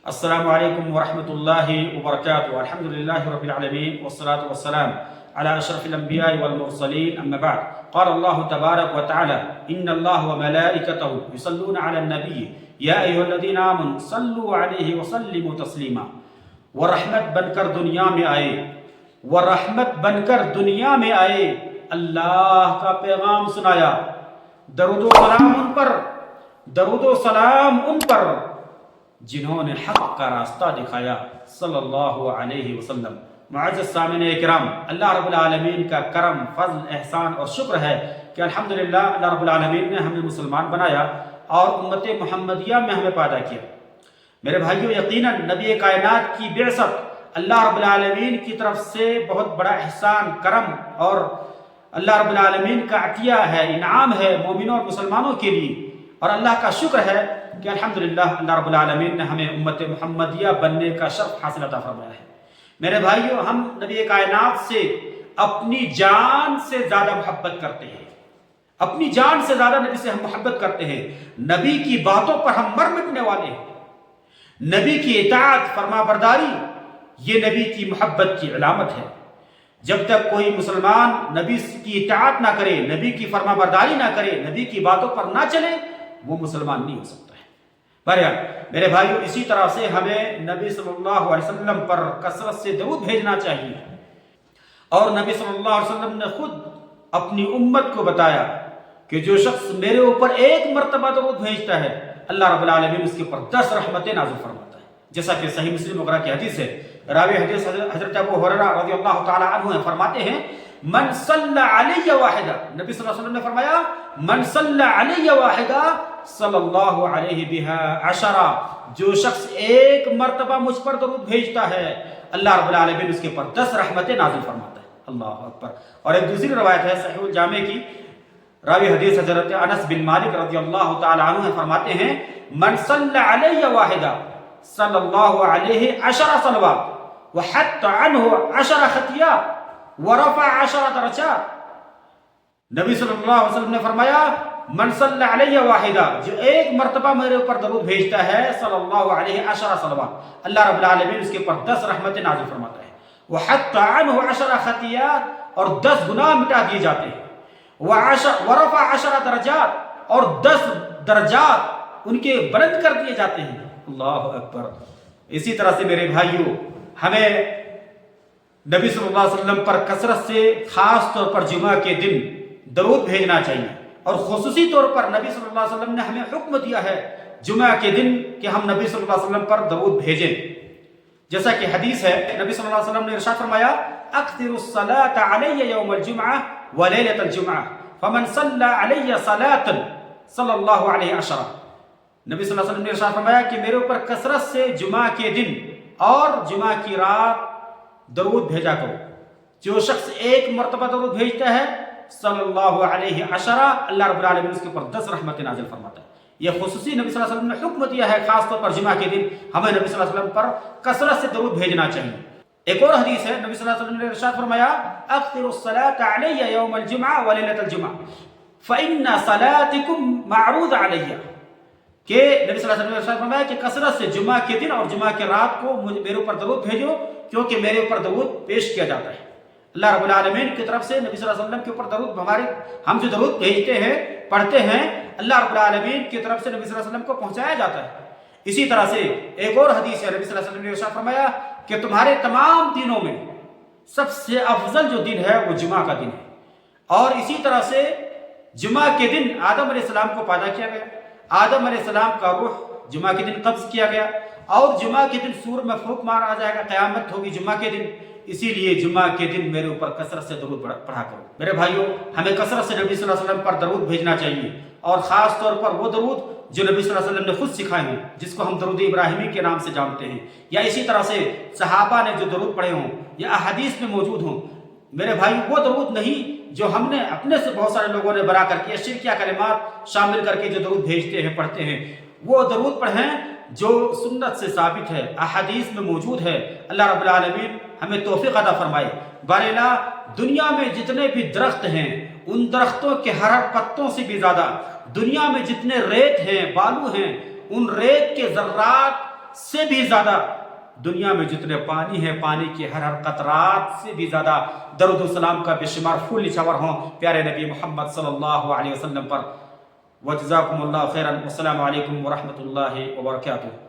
السلام علیکم ورحمۃ اللہ وبرکاتہ. الحمد للہ رب العالمین والصلاة والسلام على اشرف الانبیاء والمرسلین. اما بعد قال اللہ تبارک وتعالی ان اللہ وملائکتہ یصلون علی النبی یا ایھا الذین آمنوا صلوا علیہ وسلموا تسلیما. وہ رحمت بن کر دنیا میں آئے، وہ رحمت بن کر دنیا میں آئے، اللہ کا پیغام سنایا. درود و سلام ان پر، درود و سلام ان پر جنہوں نے حق کا راستہ دکھایا صلی اللہ علیہ وسلم. معزز سامعین کرام، اللہ رب العالمین کا کرم، فضل، احسان اور شکر ہے کہ الحمدللہ اللہ رب العالمین نے ہمیں مسلمان بنایا اور امت محمدیہ میں ہمیں پیدا کیا. میرے بھائیو، یقیناً نبی کائنات کی بعثت اللہ رب العالمین کی طرف سے بہت بڑا احسان، کرم اور اللہ رب العالمین کا عطیہ ہے، انعام ہے مومنوں اور مسلمانوں کے لیے. اور اللہ کا شکر ہے کہ الحمدللہ اللہ رب العالمین نے ہمیں امت محمدیہ بننے کا شرف حاصل عطا فرمایا ہے. میرے بھائیو، ہم نبی کائنات سے اپنی جان سے زیادہ محبت کرتے ہیں، اپنی جان سے زیادہ نبی سے ہم محبت کرتے ہیں. نبی کی باتوں پر ہم مر مٹنے والے ہیں. نبی کی اطاعت، فرما برداری، یہ نبی کی محبت کی علامت ہے. جب تک کوئی مسلمان نبی کی اطاعت نہ کرے، نبی کی فرما برداری نہ کرے، نبی کی باتوں پر نہ چلے، وہ مسلمان نہیں ہو سکتا ہے. بہرحال میرے بھائیو، اسی طرح سے ہمیں نبی صلی اللہ علیہ وسلم پر کثرت سے درود بھیجنا چاہیے. اور نبی صلی اللہ علیہ وسلم نے خود اپنی امت کو بتایا کہ جو شخص میرے اوپر ایک مرتبہ درود بھیجتا ہے، اللہ رب العالمین اس کے اوپر 10 رحمتیں نازل فرماتا ہے. جیسا کہ صحیح مسلم وغیرہ کی حدیث ہے. راوی حدیث حضرت ابو ہریرہ رضی اللہ تعالی عنہ فرماتے ہیں، من صلی علی واحدہ، نبی صلی اللہ علیہ وسلم نے فرمایا، من صلی علی واحدہ صلی اللہ علیہ بها 10، جو شخص ایک مرتبہ مجھ پر درود بھیجتا ہے، اللہ رب العالمین اس کے پر 10 رحمتیں نازل فرماتا ہے. اللہ اکبر. اور ایک دوسری روایت ہے صحیح الجامع کی، راوی حدیث حضرت انس بن مالک رضی اللہ تعالی عنہ فرماتے ہیں، من صلی علی واحدہ صلی اللہ علیہ 10 صلوات وحط عنہ 10 خطیات ورفع 10 درجات. نبی صلی اللہ علیہ وسلم نے فرمایا، من صلی علیہ واحدہ، جو ایک مرتبہ میرے اوپر درود بھیجتا ہے، صلی اللہ علیہ 10 صلوات، اللہ رب العالمین اس کے اوپر 10 رحمتیں نازل فرماتا ہے. وحط عنہ 10 خطیات، اور 10 گناہ مٹا دیے جاتے ہیں. ورفع 10 درجات، اور 10 درجات ان کے بلند کر دیے جاتے ہیں. اللہ اکبر. اسی طرح سے میرے بھائیوں، ہمیں نبی صلی اللہ علیہ وسلم پر کثرت سے خاص طور پر جمعہ کے دن درود بھیجنا چاہیے. اور خصوصی طور پر نبی صلی اللہ علیہ وسلم نے ہمیں حکم دیا ہے جمعہ کے دن کہ ہم نبی صلی اللہ علیہ وسلم پر درود بھیجیں. جیسا کہ حدیث ہے، نبی صلی اللہ علیہ وسلم نے ارشاد فرمایا، اکثر الصلاۃ علی یوم الجمعہ ولیلۃ الجمعہ فمن صلی علی صلاۃ صلی اللہ علیہ 10. نبی صلی اللہ علیہ وسلم نے ارشاد فرمایا کہ میرے اوپر کثرت سے جمعہ کے دن اور جمعہ کی رات درود بھیجا کرو. جو شخص ایک مرتبہ درود بھیجتا ہے، صلی اللہ علیہ 10، اللہ رب العالمین اس کے اوپر 10 رحمتیں نازل فرماتا ہے. یہ خصوصی نبی صلی اللہ علیہ وسلم نے حکم دیا ہے، خاص طور پر جمعہ کے دن ہمیں نبی صلی اللہ علیہ وسلم پر کثرت سے درود بھیجنا چاہیے. ایک اور حدیث ہے، نبی صلی اللہ علیہ وسلم نے ارشاد فرمایا، اکثر الصلاۃ علی یوم الجمعہ ولیلۃ الجمعہ فإن صلاتکم معروض علی، کہ نبی صلی اللہ علیہ وسلم نے ارشاد فرمایا کہ کثرت سے جمعہ کے دن اور جمعہ کے رات کو میرے اوپر درود بھیجو، کیونکہ میرے اوپر درود پیش کیا جاتا ہے. اللہ رب العالمین کی طرف سے نبی صلی اللہ علیہ وسلم کے اوپر درود، ہم جو درود بھیجتے ہیں، پڑھتے ہیں، اللہ رب العالمین کی طرف سے نبی صلی اللہ علیہ وسلم کو پہنچایا جاتا ہے. اسی طرح سے ایک اور حدیث ہے، نبی صلی اللہ علیہ وسلم نے ارشاد فرمایا کہ تمہارے تمام دنوں میں سب سے افضل جو دن ہے وہ جمعہ کا دن ہے. اور اسی طرح سے جمعہ کے دن آدم علیہ السلام کو پیدا کیا گیا، آدم علیہ السلام کا روح جمعہ کے دن قبض کیا گیا، اور جمعہ کے دن سور میں پھونک مارا جائے گا، قیامت ہوگی جمعہ کے دن. اسی لیے جمعہ کے دن میرے اوپر کثرت سے درود پڑھا کرو. میرے بھائیوں، ہمیں کثرت سے نبی صلی اللہ علیہ وسلم پر درود بھیجنا چاہیے، اور خاص طور پر وہ درود جو نبی صلی اللہ علیہ وسلم نے خود سکھائے ہیں، جس کو ہم درود ابراہیمی کے نام سے جانتے ہیں، یا اسی طرح سے صحابہ نے جو درود پڑھے ہوں یا احادیث میں موجود ہوں. میرے بھائی، وہ درود نہیں جو ہم نے اپنے سے بہت سارے لوگوں نے بنا کر کے شرکیہ کلمات شامل کر کے جو درود بھیجتے ہیں، پڑھتے ہیں. وہ درود پڑھیں جو سنت سے ثابت ہے، احادیث میں موجود ہے. اللہ رب العالمین ہمیں توفیق عطا فرمائے. بارہلا دنیا میں جتنے بھی درخت ہیں، ان درختوں کے ہر پتوں سے بھی زیادہ دنیا میں جتنے ریت ہیں، بالو ہیں، ان ریت کے ذرات سے بھی زیادہ دنیا میں جتنے پانی ہے، پانی کی ہر ہر قطرات سے بھی زیادہ درود و سلام کا بے شمار پھول نچھاور ہوں پیارے نبی محمد صلی اللہ علیہ وسلم پر۔ وجزاکم اللہ خیرا، والسلام علیکم ورحمۃ اللہ وبرکاتہ۔